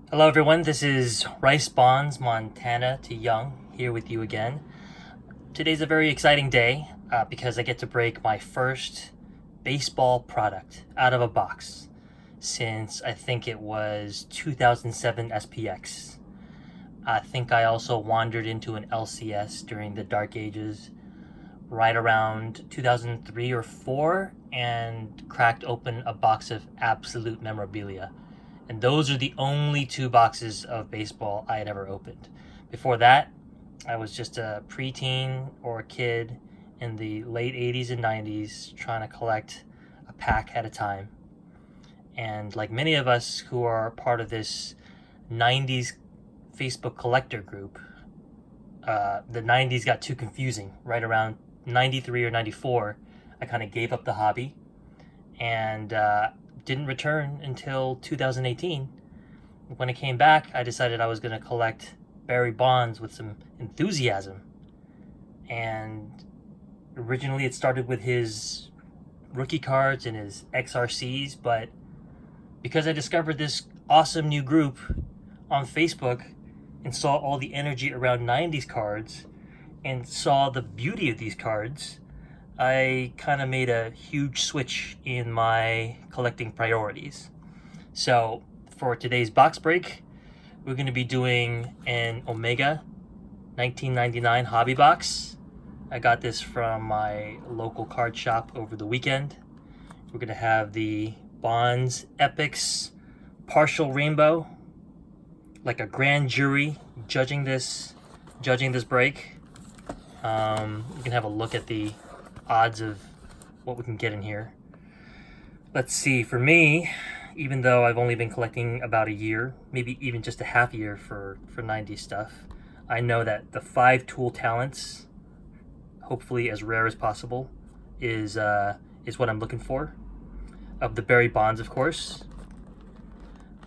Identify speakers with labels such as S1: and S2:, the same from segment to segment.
S1: Hello everyone, this is Rice Bonds, Montana to Young, here with you again. Today's a very exciting day because I get to break my first baseball product out of a box since I think it was 2007 SPX. I think I also wandered into an LCS during the dark ages right around 2003 or 4 and cracked open a box of absolute memorabilia. And those are the only two boxes of baseball I had ever opened. Before that, I was just a preteen or a kid in the late 80s and 90s trying to collect a pack at a time. And like many of us who are part of this 90s Facebook collector group, the 90s got too confusing. Right around 93 or 94, I kind of gave up the hobby and didn't return until 2018. When it came back, I decided I was going to collect Barry Bonds with some enthusiasm. And originally it started with his rookie cards and his XRCs, but because I discovered this awesome new group on Facebook and saw all the energy around 90s cards and saw the beauty of these cards, I kind of made a huge switch in my collecting priorities. So for today's box break, we're going to be doing an Omega 1999 hobby box. I got this from my local card shop over the weekend. We're going to have the Bonds Epics partial rainbow, like a grand jury judging this break. You can have a look at the odds of what we can get in here. Let's see, for me, even though I've only been collecting about a year, maybe even just a half year for 90 stuff, I know that the 5 tool talents, hopefully as rare as possible, is what I'm looking for. Of the Barry Bonds, of course.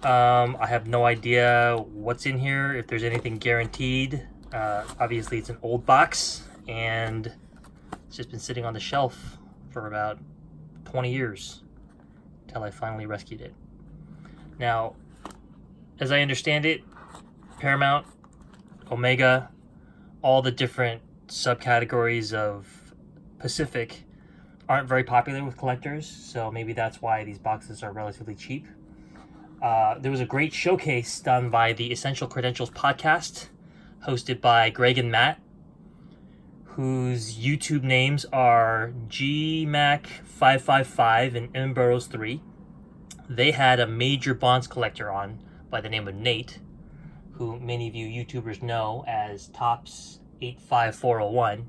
S1: I have no idea what's in here, if there's anything guaranteed. Obviously it's an old box, and it's just been sitting on the shelf for about 20 years until I finally rescued it. Now, as I understand it, Paramount, Omega, all the different subcategories of Pacific aren't very popular with collectors, so maybe that's why these boxes are relatively cheap. There was a great showcase done by the Essential Credentials podcast, hosted by Greg and Matt, whose YouTube names are GMac555 and Mburrows3. They had a major Bonds collector on by the name of Nate, who many of you YouTubers know as Tops85401.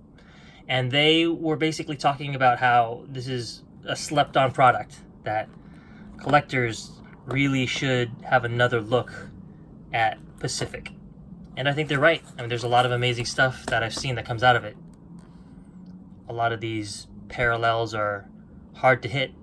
S1: And they were basically talking about how this is a slept-on product, that collectors really should have another look at Pacific. And I think they're right. I mean, there's a lot of amazing stuff that I've seen that comes out of it. A lot of these parallels are hard to hit,